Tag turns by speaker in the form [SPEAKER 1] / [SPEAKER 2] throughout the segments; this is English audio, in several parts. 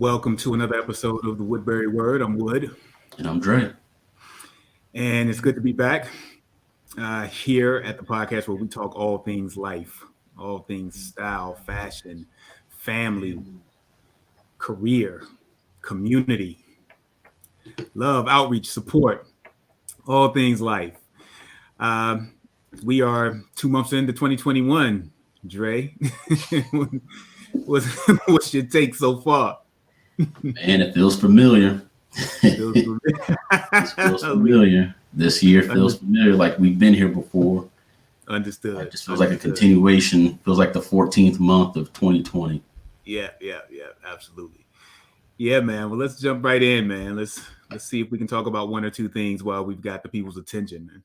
[SPEAKER 1] Welcome to another episode of the Woodbury Word. I'm Wood,
[SPEAKER 2] And I'm Dre.
[SPEAKER 1] and it's good to be back here at the podcast where we talk all things life, all things style, fashion, family, career, community, love, outreach, support, all things life. Um, we are 2 months into 2021. Dre, what's, what's your take so far?
[SPEAKER 2] Man, it feels familiar.
[SPEAKER 1] Feels
[SPEAKER 2] This feels familiar. This year feels familiar, like we've been here before. It
[SPEAKER 1] Understood.
[SPEAKER 2] just feels like a continuation. Feels like the 14th month of 2020.
[SPEAKER 1] Yeah, absolutely. Yeah, man. Well, let's jump right in, man. Let's see if we can talk about one or two things while we've got the people's attention, man.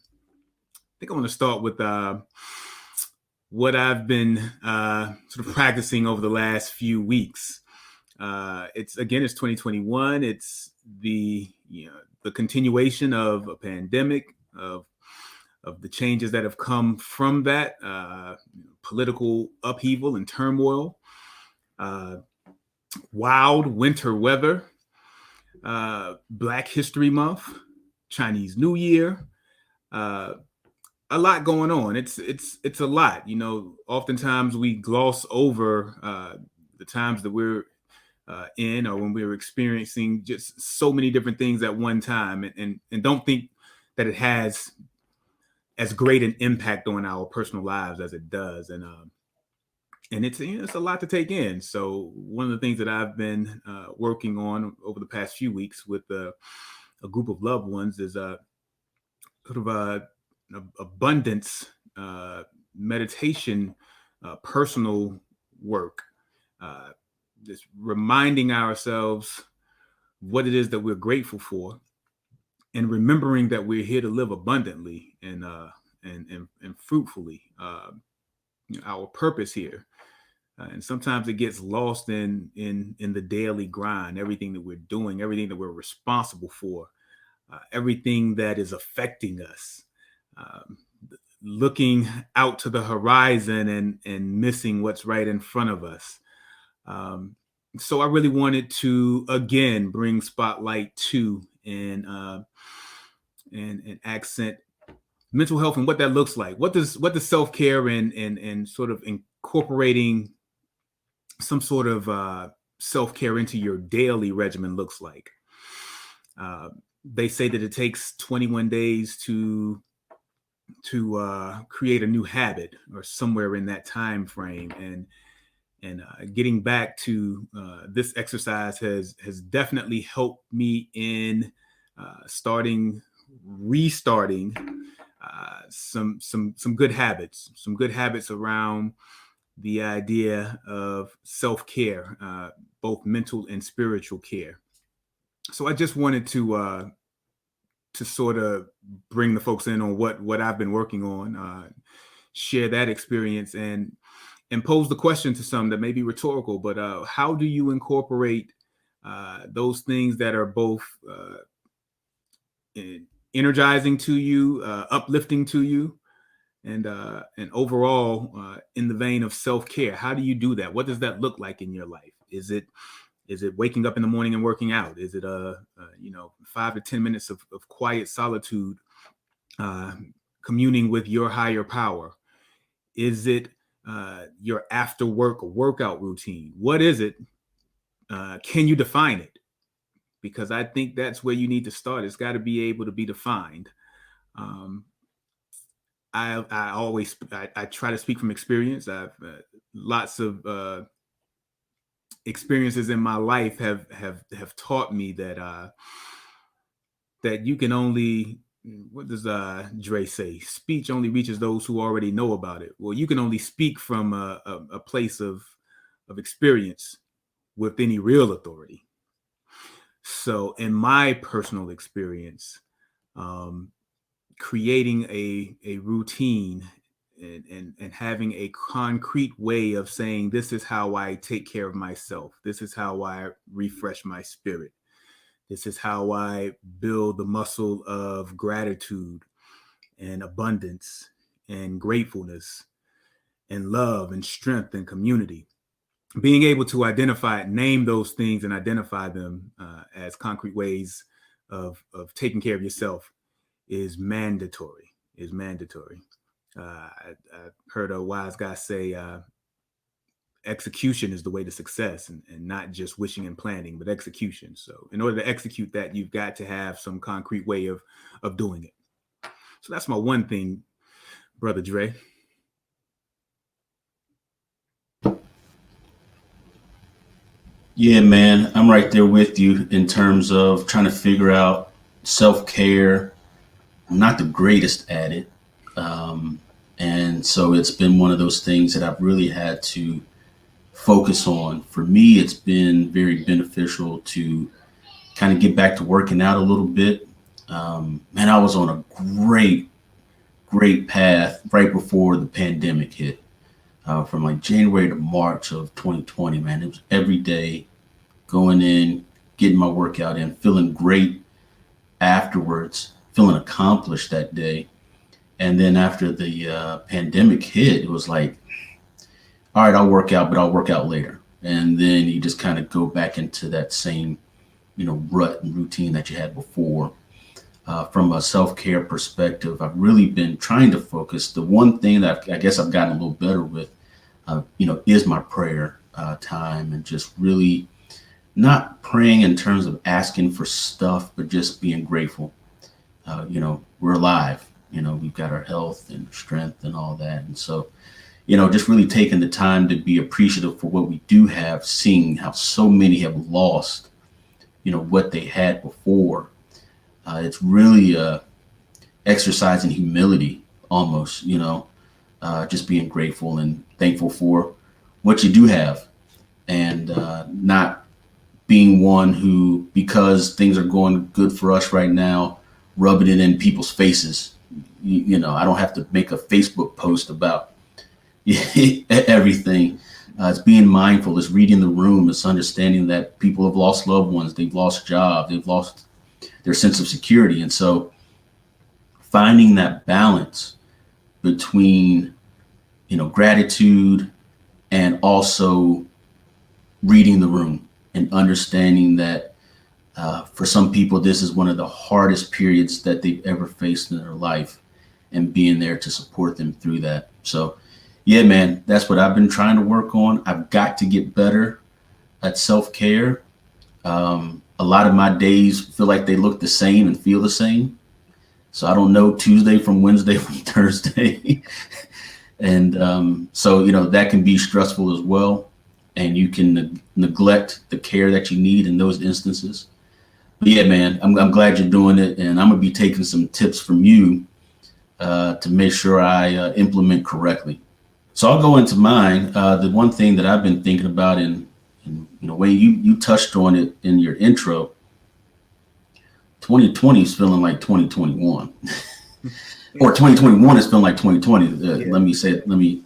[SPEAKER 1] I think I want to start with what I've been sort of practicing over the last few weeks. It's 2021. It's the continuation of a pandemic of the changes that have come from that political upheaval and turmoil. Wild winter weather, Black History Month, Chinese New Year, uh, a lot going on. It's a lot. Oftentimes we gloss over the times that we're in, or when we're experiencing just so many different things at one time, and don't think that it has as great an impact on our personal lives as it does. And it's a lot to take in. So one of the things that I've been working on over the past few weeks with a group of loved ones is sort of abundance meditation, personal work, just reminding ourselves what it is that we're grateful for, and remembering that we're here to live abundantly and fruitfully. Our purpose here. And sometimes it gets lost in the daily grind, everything that we're doing, everything that we're responsible for, everything that is affecting us, looking out to the horizon and missing what's right in front of us. So I really wanted to again bring spotlight to and accent mental health and what that looks like. What does self-care and sort of incorporating some sort of self-care into your daily regimen looks like. They say that it takes 21 days to create a new habit, or somewhere in that time frame. And getting back to this exercise has definitely helped me in restarting some good habits around the idea of self-care, both mental and spiritual care. So I just wanted to sort of bring the folks in on what I've been working on, share that experience, and pose the question to some that may be rhetorical, but how do you incorporate those things that are both energizing to you, uplifting to you, and overall in the vein of self-care? How do you do that? What does that look like in your life? Is it waking up in the morning and working out? Is it 5 to 10 minutes of quiet solitude, communing with your higher power? Is it your after work workout routine? What is it? Can you define it? Because I think that's where you need to start. It's got to be able to be defined. I try to speak from experience. I've lots of experiences in my life have taught me that that you can only, what does Dre say? Speech only reaches those who already know about it. Well, you can only speak from a place of experience with any real authority. So in my personal experience, creating a routine and having a concrete way of saying, this is how I take care of myself. This is how I refresh my spirit. This is how I build the muscle of gratitude and abundance and gratefulness and love and strength and community. being able to name those things and identify them as concrete ways of taking care of yourself is mandatory. I heard a wise guy say, execution is the way to success, and not just wishing and planning, but execution. So in order to execute that, you've got to have some concrete way of doing it. So that's my one thing, Brother Dre.
[SPEAKER 2] Yeah, man, I'm right there with you in terms of trying to figure out self-care. I'm not the greatest at it. And so it's been one of those things that I've really had to focus on. For me, it's been very beneficial to kind of get back to working out a little bit. Man, I was on a great path right before the pandemic hit. From like January to March of 2020, man, it was every day going in, getting my workout in, feeling great afterwards, feeling accomplished that day. And then after the pandemic hit, it was like, all right, I'll work out, but I'll work out later. And then you just kind of go back into that same, rut and routine that you had before. From a self-care perspective, I've really been trying to focus. The one thing that I guess I've gotten a little better with, is my prayer time, and just really not praying in terms of asking for stuff, but just being grateful. We're alive. We've got our health and strength and all that. And so, just really taking the time to be appreciative for what we do have, seeing how so many have lost, what they had before. It's really exercising humility almost, just being grateful and thankful for what you do have, and not being one who, because things are going good for us right now, rubbing it in people's faces. I don't have to make a Facebook post about everything. It's being mindful, it's reading the room, it's understanding that people have lost loved ones, they've lost jobs, they've lost their sense of security. And so finding that balance between, gratitude and also reading the room and understanding that for some people, this is one of the hardest periods that they've ever faced in their life, and being there to support them through that. So yeah, man, that's what I've been trying to work on. I've got to get better at self-care. A lot of my days feel like they look the same and feel the same. So I don't know Tuesday from Wednesday from Thursday. And so, that can be stressful as well. And you can neglect the care that you need in those instances. But yeah, man, I'm glad you're doing it. And I'm going to be taking some tips from you to make sure I implement correctly. So I'll go into mine. The one thing that I've been thinking about, and Wayne, you touched on it in your intro. 2020 is feeling like 2021, or 2021 is feeling like 2020.
[SPEAKER 1] Yeah.
[SPEAKER 2] Let me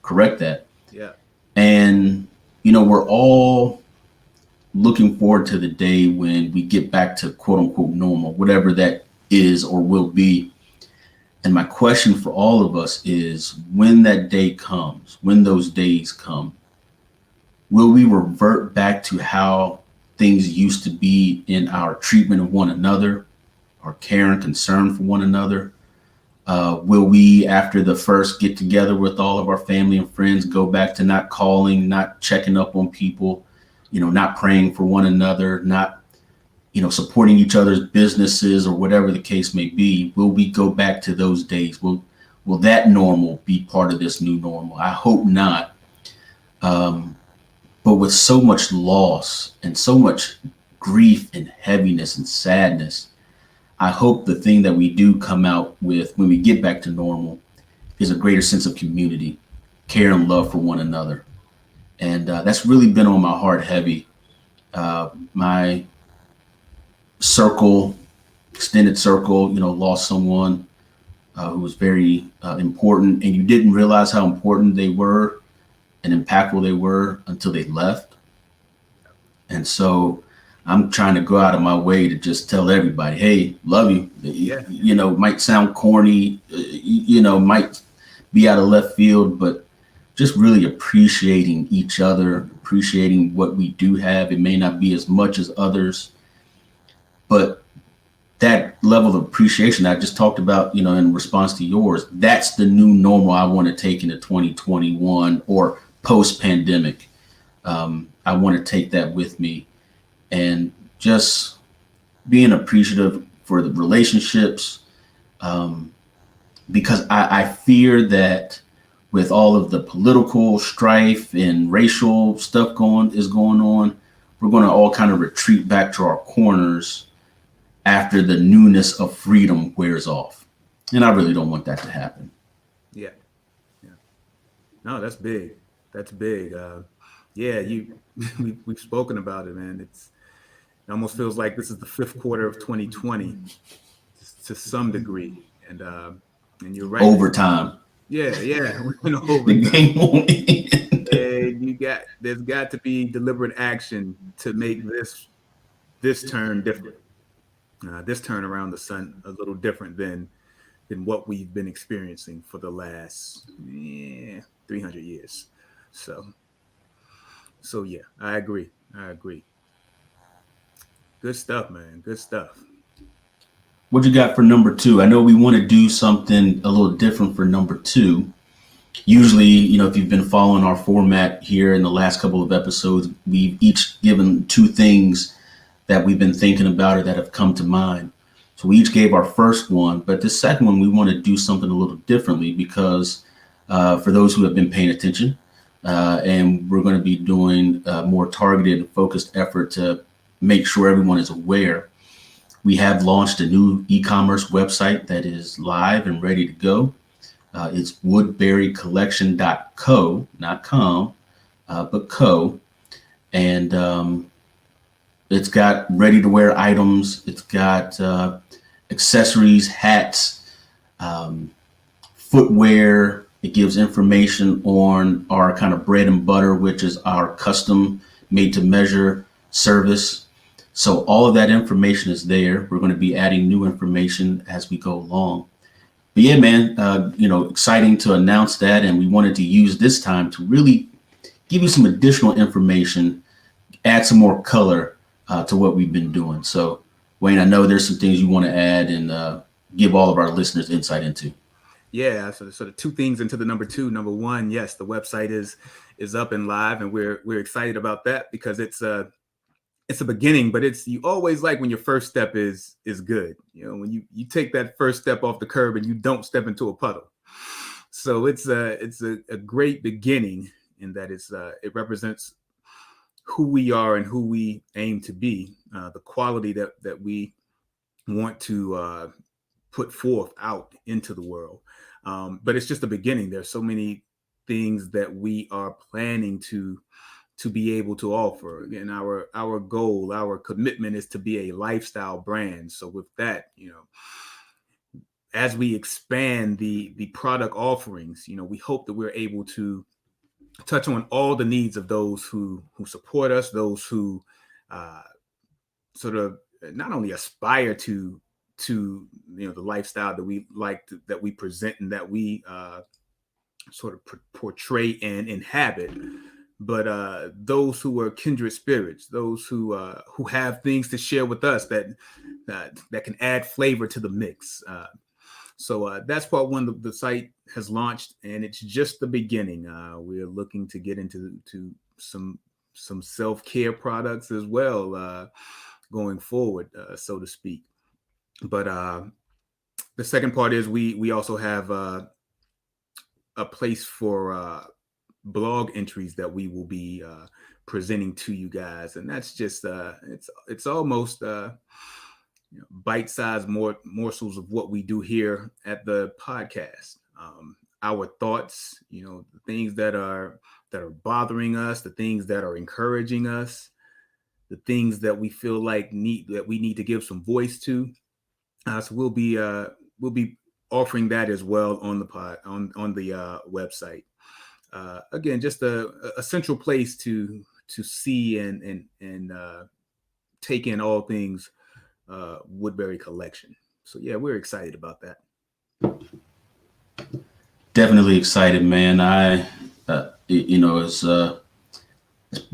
[SPEAKER 2] correct that.
[SPEAKER 1] Yeah.
[SPEAKER 2] And we're all looking forward to the day when we get back to quote unquote normal, whatever that is or will be. And my question for all of us is, when that day comes, when those days come, will we revert back to how things used to be in our treatment of one another, our care and concern for one another? Will we, after the first get together with all of our family and friends, go back to not calling, not checking up on people, not praying for one another, not supporting each other's businesses, or whatever the case may be? Will we go back to those days? Will that normal be part of this new normal? I hope not. But with so much loss and so much grief and heaviness and sadness, I hope the thing that we do come out with when we get back to normal is a greater sense of community, care and love for one another. And that's really been on my heart heavy. My extended circle, lost someone who was very important, and you didn't realize how important they were and impactful they were until they left. And so I'm trying to go out of my way to just tell everybody, hey, love you. Yeah. Might sound corny, might be out of left field, but just really appreciating each other, appreciating what we do have. It may not be as much as others, but that level of appreciation I just talked about, in response to yours, that's the new normal I want to take into 2021 or post pandemic. I want to take that with me and just being appreciative for the relationships, um, because I fear that with all of the political strife and racial stuff going on, we're going to all kind of retreat back to our corners after the newness of freedom wears off. And I really don't want that to happen.
[SPEAKER 1] Yeah, yeah. No, that's big. That's big. Yeah, we've spoken about it, man. It almost feels like this is the fifth quarter of 2020 to some degree, and you're right.
[SPEAKER 2] Overtime.
[SPEAKER 1] Yeah, we're in
[SPEAKER 2] The
[SPEAKER 1] overtime.
[SPEAKER 2] game won't end.
[SPEAKER 1] And there's got to be deliberate action to make this turn different. This turn around the sun a little different than what we've been experiencing for the last 300 years. So yeah, I agree. I agree. Good stuff, man. Good stuff.
[SPEAKER 2] What you got for number two? I know we want to do something a little different for number two. Usually, if you've been following our format here in the last couple of episodes, we've each given two things that we've been thinking about or that have come to mind. So we each gave our first one, but the second one, we want to do something a little differently because for those who have been paying attention, and we're going to be doing a more targeted and focused effort to make sure everyone is aware. We have launched a new e-commerce website that is live and ready to go. It's woodburycollection.co, not com, but co. And it's got ready to wear items. It's got accessories, hats, footwear. It gives information on our kind of bread and butter, which is our custom made to measure service. So all of that information is there. We're going to be adding new information as we go along. But yeah, man, exciting to announce that. And we wanted to use this time to really give you some additional information, add some more color to what we've been doing. So, Wayne, I know there's some things you want to add and give all of our listeners insight into.
[SPEAKER 1] Yeah, so the two things into the number two. Number one, yes, the website is up and live, and we're excited about that because it's a beginning, but you always like when your first step is good. When you take that first step off the curb and you don't step into a puddle. So it's a great beginning in that it represents who we are and who we aim to be, the quality that we want to put forth out into the world. But it's just a beginning. There's so many things that we are planning to be able to offer. And our goal, our commitment is to be a lifestyle brand. So with that, as we expand the product offerings, we hope that we're able to touch on all the needs of those who support us, those who sort of not only aspire to the lifestyle that we like that we present and that we sort of portray and inhabit, but those who are kindred spirits, those who have things to share with us that can add flavor to the mix. So that's part one. The site has launched, and it's just the beginning. We're looking to get into some self-care products as well going forward, so to speak. But the second part is we also have a place for blog entries that we will be presenting to you guys, and that's just it's almost bite-sized morsels of what we do here at the podcast. Our thoughts, the things that are bothering us, the things that are encouraging us, the things that we feel like we need to give some voice to. So we'll be offering that as well on the website. Again, just a central place to see and take in all things Woodbury Collection. So yeah, we're excited about that.
[SPEAKER 2] Definitely excited, man. as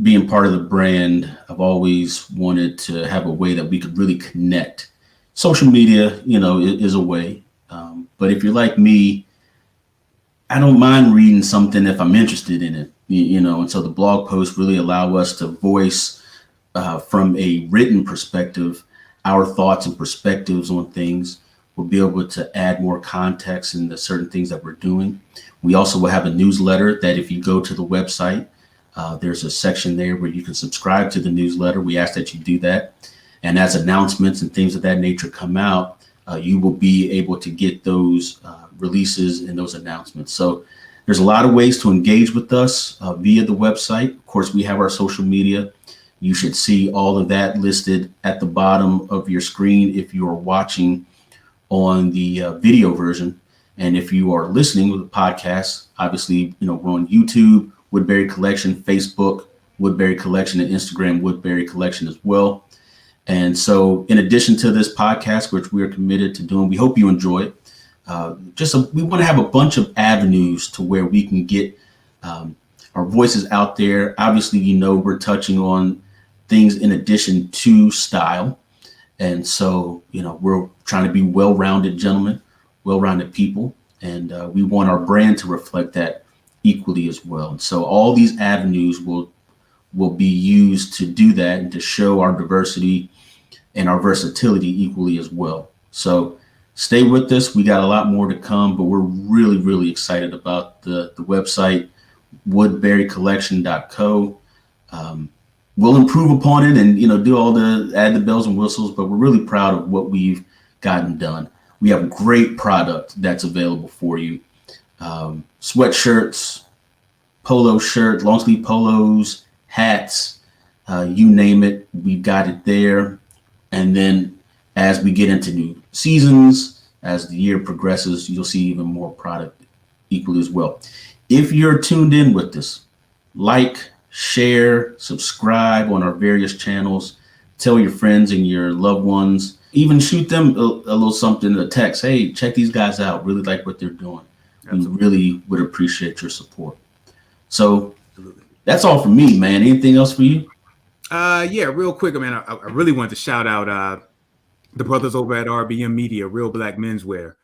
[SPEAKER 2] being part of the brand, I've always wanted to have a way that we could really connect. Social media, is a way. But if you're like me, I don't mind reading something if I'm interested in it, and so the blog posts really allow us to voice from a written perspective our thoughts and perspectives on things. We'll be able to add more context into certain things that we're doing. We also will have a newsletter that if you go to the website, there's a section there where you can subscribe to the newsletter. We ask that you do that. And as announcements and things of that nature come out, you will be able to get those releases and those announcements. So there's a lot of ways to engage with us via the website. Of course, we have our social media. You should see all of that listed at the bottom of your screen if you are watching on the video version. And if you are listening with the podcast, obviously, we're on YouTube, Woodbury Collection, Facebook, Woodbury Collection, and Instagram, Woodbury Collection as well. And so in addition to this podcast, which we are committed to doing, we hope you enjoy it. We want to have a bunch of avenues to where we can get our voices out there. Obviously, we're touching on things in addition to style. And so, we're trying to be well-rounded gentlemen, well-rounded people. And we want our brand to reflect that equally as well. And so all these avenues will be used to do that and to show our diversity and our versatility equally as well. So stay with us. We got a lot more to come, but we're really, really excited about the website, woodburycollection.co. We'll improve upon it and, do all add the bells and whistles, but we're really proud of what we've gotten done. We have great product that's available for you. Sweatshirts, polo shirts, long sleeve polos, hats, you name it, we've got it there. And then as we get into new seasons, as the year progresses, you'll see even more product equally as well. If you're tuned in with this, like, share, subscribe on our various channels, tell your friends and your loved ones, even shoot them a little something, a text. Hey, check these guys out. Really like what they're doing. Absolutely. We really would appreciate your support. So Absolutely. That's all for me, man. Anything else for you?
[SPEAKER 1] Yeah, real quick, man. I really wanted to shout out the brothers over at RBM Media, Real Black Menswear.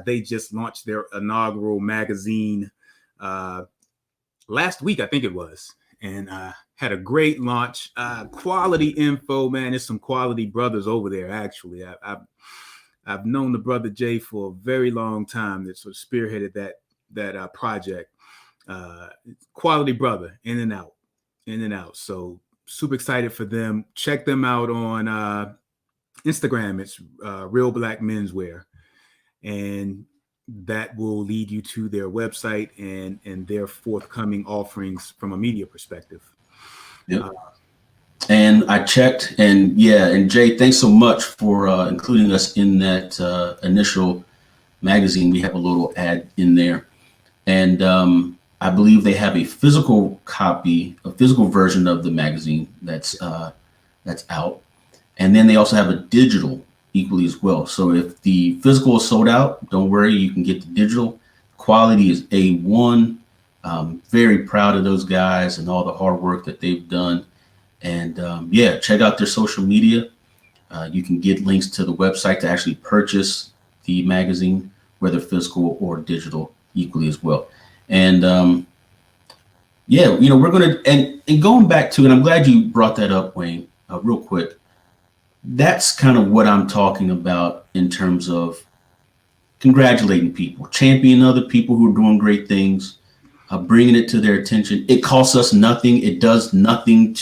[SPEAKER 1] They just launched their inaugural magazine last week, I think it was, and had a great launch. Quality info, man. There's some quality brothers over there. Actually, I've known the brother Jay for a very long time. That sort of spearheaded that project. Quality brother, in and out. So super excited for them. Check them out on Instagram. It's Real Black Menswear, and that will lead you to their website and their forthcoming offerings from a media perspective.
[SPEAKER 2] Yep. And I checked, and Jay, thanks so much for including us in that initial magazine. We have a little ad in there, and I believe they have a physical copy, a physical version of the magazine that's out, and then they also have a digital equally as well. So if the physical is sold out, don't worry, you can get the digital. Quality is A1. Very proud of those guys and all the hard work that they've done. And check out their social media. You can get links to the website to actually purchase the magazine, whether physical or digital equally as well. And we're going to, and going back to, and I'm glad you brought that up, Wayne, real quick. That's kind of what I'm talking about in terms of congratulating people, championing other people who are doing great things, bringing it to their attention. It costs us nothing. It does nothing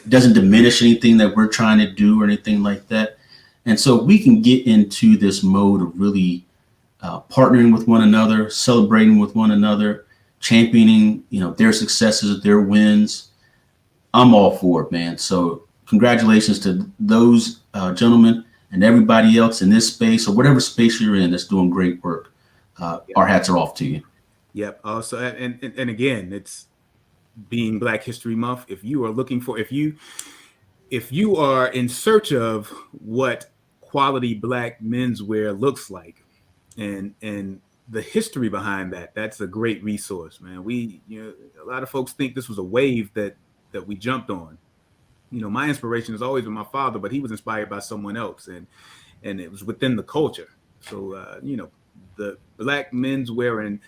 [SPEAKER 2] doesn't diminish anything that we're trying to do or anything like that. And so we can get into this mode of really partnering with one another, celebrating with one another, championing, their successes, their wins. I'm all for it, man. So congratulations to those gentlemen and everybody else in this space or whatever space you're in that's doing great work. Our hats are off to you.
[SPEAKER 1] Yep. Also, and again, it's being Black History Month. If you are looking for, if you are in search of what quality Black menswear looks like, and the history behind that, that's a great resource, man. A lot of folks think this was a wave that we jumped on. My inspiration has always been my father, but he was inspired by someone else, and it was within the culture. So the black menswear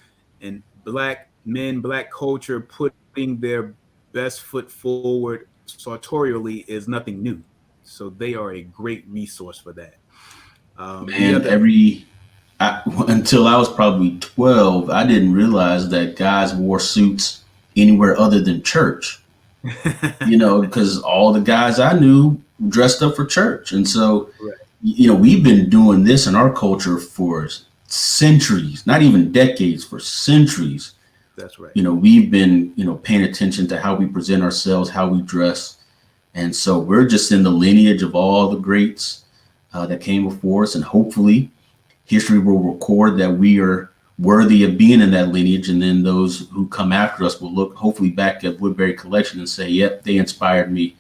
[SPEAKER 1] and black men, black culture putting their best foot forward sartorially is nothing new. So they are a great resource for that. The
[SPEAKER 2] Man,
[SPEAKER 1] other,
[SPEAKER 2] until I was probably 12, I didn't realize that guys wore suits anywhere other than church. Because all the guys I knew dressed up for church. And so,
[SPEAKER 1] right,
[SPEAKER 2] we've been doing this in our culture for centuries, not even decades, for centuries.
[SPEAKER 1] that's right.
[SPEAKER 2] We've been, paying attention to how we present ourselves, how we dress. And so we're just in the lineage of all the greats that came before us. And hopefully history will record that we are worthy of being in that lineage. And then those who come after us will look hopefully back at Woodbury Collection and say, yep, they inspired me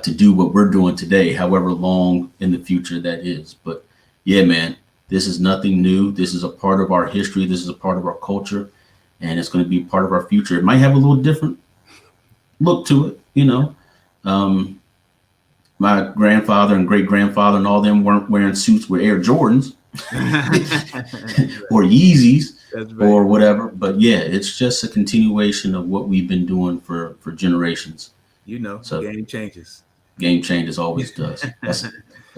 [SPEAKER 2] to do what we're doing today, however long in the future that is. But yeah, man, this is nothing new. This is a part of our history. This is a part of our culture, and it's going to be part of our future. It might have a little different look to it. My grandfather and great grandfather and all them weren't wearing suits with Air Jordans or Yeezys or whatever. But yeah, it's just a continuation of what we've been doing for generations. So
[SPEAKER 1] Game changes.
[SPEAKER 2] game changes, always does. That's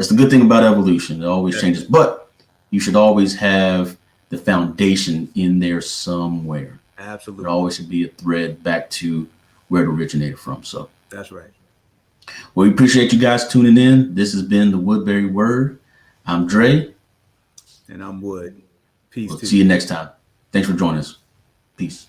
[SPEAKER 2] the good thing about evolution. It always changes. But you should always have the foundation in there somewhere.
[SPEAKER 1] Absolutely.
[SPEAKER 2] There always should be a thread back to where it originated from. So
[SPEAKER 1] that's right.
[SPEAKER 2] Well, we appreciate you guys tuning in. This has been the Woodbury Word. I'm Dre.
[SPEAKER 1] And I'm Wood. Peace.
[SPEAKER 2] We'll see you next time. Thanks for joining us. Peace.